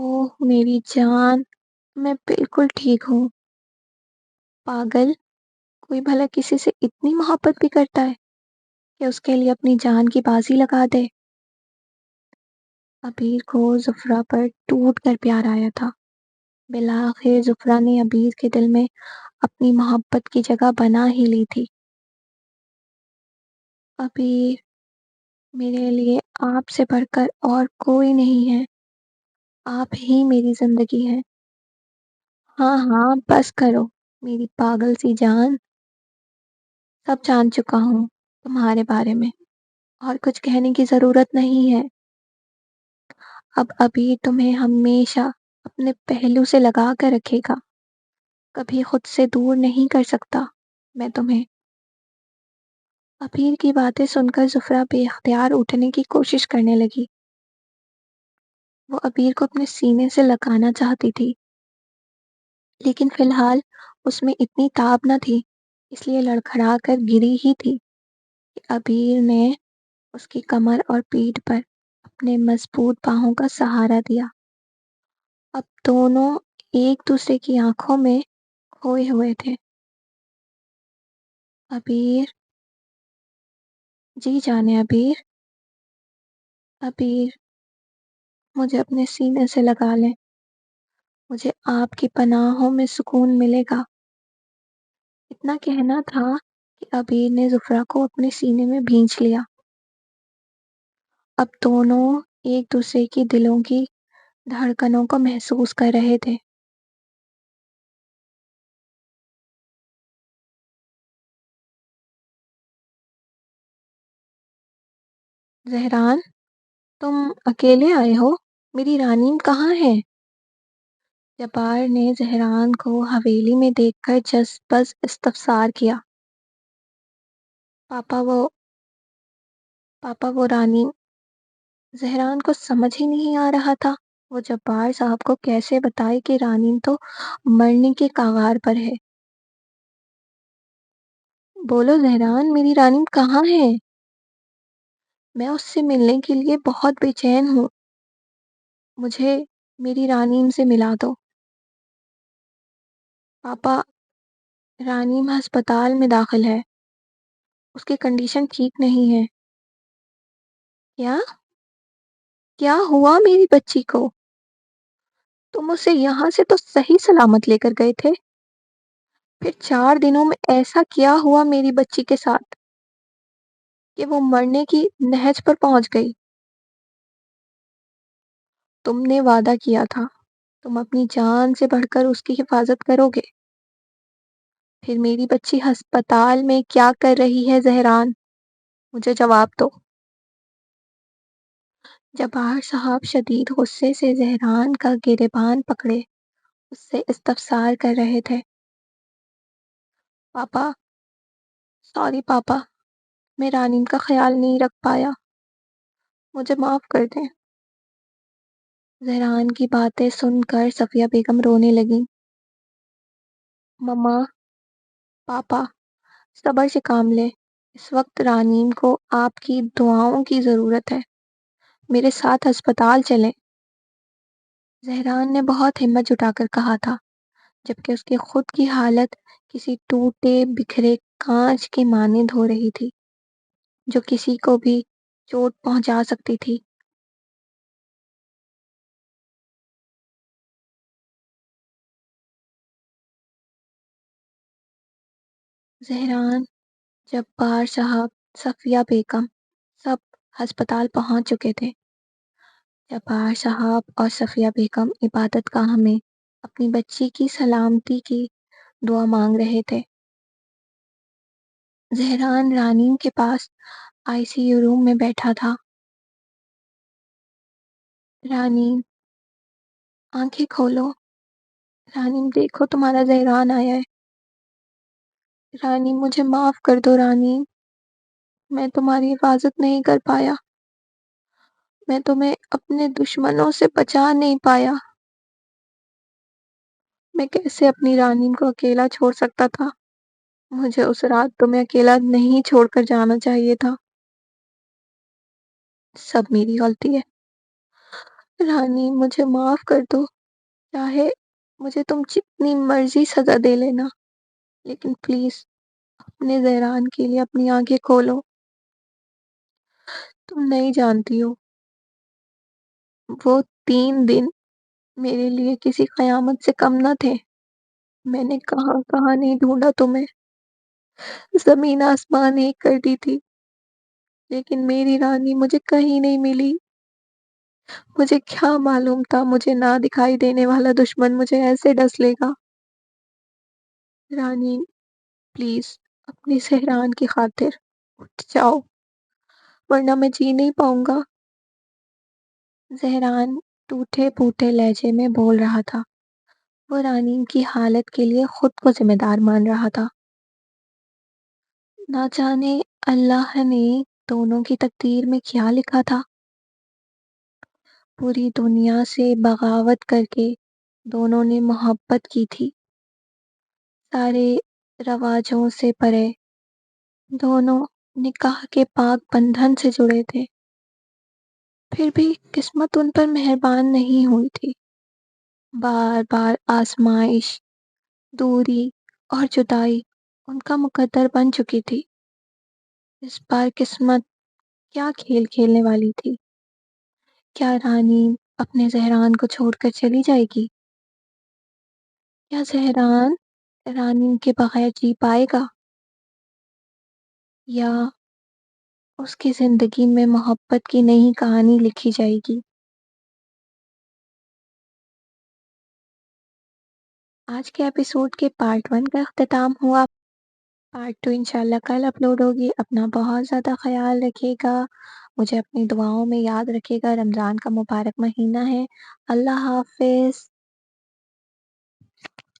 اوہ میری جان، میں بالکل ٹھیک ہوں۔ پاگل، کوئی بھلا کسی سے اتنی محبت بھی کرتا ہے کہ اس کے لیے اپنی جان کی بازی لگا دے؟ عبیر کو زفرہ پر ٹوٹ کر پیار آیا تھا۔ بالآخر زفرہ نے عبیر کے دل میں اپنی محبت کی جگہ بنا ہی لی تھی۔ عبیر، میرے لیے آپ سے بڑھ کر اور کوئی نہیں ہے۔ آپ ہی میری زندگی ہے۔ ہاں ہاں بس کرو میری پاگل سی جان، سب جان چکا ہوں تمہارے بارے میں، اور کچھ کہنے کی ضرورت نہیں ہے۔ اب ابھی تمہیں ہمیشہ اپنے پہلو سے لگا کر رکھے گا، کبھی خود سے دور نہیں کر سکتا میں تمہیں۔ عبیر کی باتیں سن کر زفرہ بے اختیار اٹھنے کی کوشش کرنے لگی۔ وہ عبیر کو اپنے سینے سے لگانا چاہتی تھی، لیکن فی الحال اس میں اتنی تاب نہ تھی، اس لیے لڑکھڑا کر گری ہی تھی کہ عبیر نے اس کی کمر اور پیٹھ پر اپنے مضبوط باہوں کا سہارا دیا۔ اب دونوں ایک دوسرے کی آنکھوں میں کھوئے ہوئے تھے۔ عبیر، جی جانے عبیر، عبیر مجھے اپنے سینے سے لگا لیں، مجھے آپ کی پناہوں میں سکون ملے گا۔ اتنا کہنا تھا کہ عبیر نے زفرہ کو اپنے سینے میں بھینچ لیا۔ اب دونوں ایک دوسرے کی دلوں کی دھڑکنوں کو محسوس کر رہے تھے۔ زہران، تم اکیلے آئے ہو؟ میری رانیم کہاں ہے؟ جبار نے زہران کو حویلی میں دیکھ کر جس بس استفسار کیا۔ پاپا وہ رانیم۔ زہران کو سمجھ ہی نہیں آ رہا تھا وہ جبار صاحب کو کیسے بتائے کہ رانیم تو مرنے کے کاغار پر ہے۔ بولو زہران، میری رانیم کہاں ہے؟ میں اس سے ملنے کے لیے بہت بے چین ہوں، مجھے میری رانیم سے ملا دو۔ پاپا، رانیم ہسپتال میں داخل ہے، اس کی کنڈیشن ٹھیک نہیں ہے۔ کیا؟ کیا ہوا میری بچی کو؟ تم اسے یہاں سے تو صحیح سلامت لے کر گئے تھے، پھر 4 دنوں میں ایسا کیا ہوا میری بچی کے ساتھ کہ وہ مرنے کی نہج پر پہنچ گئی؟ تم نے وعدہ کیا تھا تم اپنی جان سے بڑھ کر اس کی حفاظت کرو گے، پھر میری بچی ہسپتال میں کیا کر رہی ہے زہران؟ مجھے جواب دو۔ جبار صاحب شدید غصے سے زہران کا گریبان پکڑے اس سے استفسار کر رہے تھے۔ پاپا، سوری پاپا، میں رانیم کا خیال نہیں رکھ پایا، مجھے معاف کر دیں۔ زہران کی باتیں سن کر صفیہ بیگم رونے لگیں۔ مما، پاپا، صبر سے کام لیں، اس وقت رانیم کو آپ کی دعاؤں کی ضرورت ہے، میرے ساتھ ہسپتال چلیں۔ زہران نے بہت ہمت جٹا کر کہا تھا، جبکہ اس کی خود کی حالت کسی ٹوٹے بکھرے کانچ کے مانند ہو رہی تھی جو کسی کو بھی چوٹ پہنچا سکتی تھی۔ زہران، جبار صاحب، صفیہ بیگم سب ہسپتال پہنچ چکے تھے۔ جبار صاحب اور صفیہ بیگم عبادت گاہ میں اپنی بچی کی سلامتی کی دعا مانگ رہے تھے۔ زہران رانیم کے پاس آئی سی یو روم میں بیٹھا تھا۔ رانیم، آنکھیں کھولو۔ رانیم دیکھو تمہارا زہران آیا ہے۔ رانیم مجھے معاف کر دو رانیم، میں تمہاری حفاظت نہیں کر پایا، میں تمہیں اپنے دشمنوں سے بچا نہیں پایا۔ میں کیسے اپنی رانیم کو اکیلا چھوڑ سکتا تھا؟ مجھے اس رات تمہیں اکیلا نہیں چھوڑ کر جانا چاہیے تھا۔ سب میری غلطی ہے، رانی مجھے معاف کر دو، چاہے مجھے تم جتنی مرضی سزا دے لینا، لیکن پلیز اپنے زہران کے لیے اپنی آنکھیں کھولو۔ تم نہیں جانتی ہو، وہ 3 دن میرے لیے کسی قیامت سے کم نہ تھے۔ میں نے کہاں کہاں نہیں ڈھونڈا تمہیں، زمین آسمان ایک کر دی تھی، لیکن میری رانی مجھے کہیں نہیں ملی۔ مجھے کیا معلوم تھا مجھے نہ دکھائی دینے والا دشمن مجھے ایسے ڈس لے گا۔ رانی پلیز اپنی سہران کی خاطر اٹھ جاؤ، ورنہ میں جی نہیں پاؤں گا۔ زہران ٹوٹے پھوٹے لہجے میں بول رہا تھا، وہ رانی کی حالت کے لیے خود کو ذمہ دار مان رہا تھا۔ نہ جانے اللہ نے دونوں کی تقدیر میں کیا لکھا تھا۔ پوری دنیا سے بغاوت کر کے دونوں نے محبت کی تھی، سارے رواجوں سے پرے، دونوں نکاح کے پاک بندھن سے جڑے تھے، پھر بھی قسمت ان پر مہربان نہیں ہوئی تھی۔ بار بار آزمائش، دوری اور جدائی ان کا مقدر بن چکی تھی۔ اس بار قسمت کیا کھیل کھیلنے والی تھی؟ کیا رانی اپنے زہران کو چھوڑ کر چلی جائے گی؟ کیا زہران رانی کے بغیر جی پائے گا، یا اس کی زندگی میں محبت کی نئی کہانی لکھی جائے گی؟ آج کے ایپیسوڈ کے پارٹ 1 کا اختتام ہوا۔ پارٹ 2 انشاءاللہ کل اپلوڈ ہوگی۔ اپنا بہت زیادہ خیال رکھے گا، مجھے اپنی دعاؤں میں یاد رکھے گا۔ رمضان کا مبارک مہینہ ہے۔ اللہ حافظ۔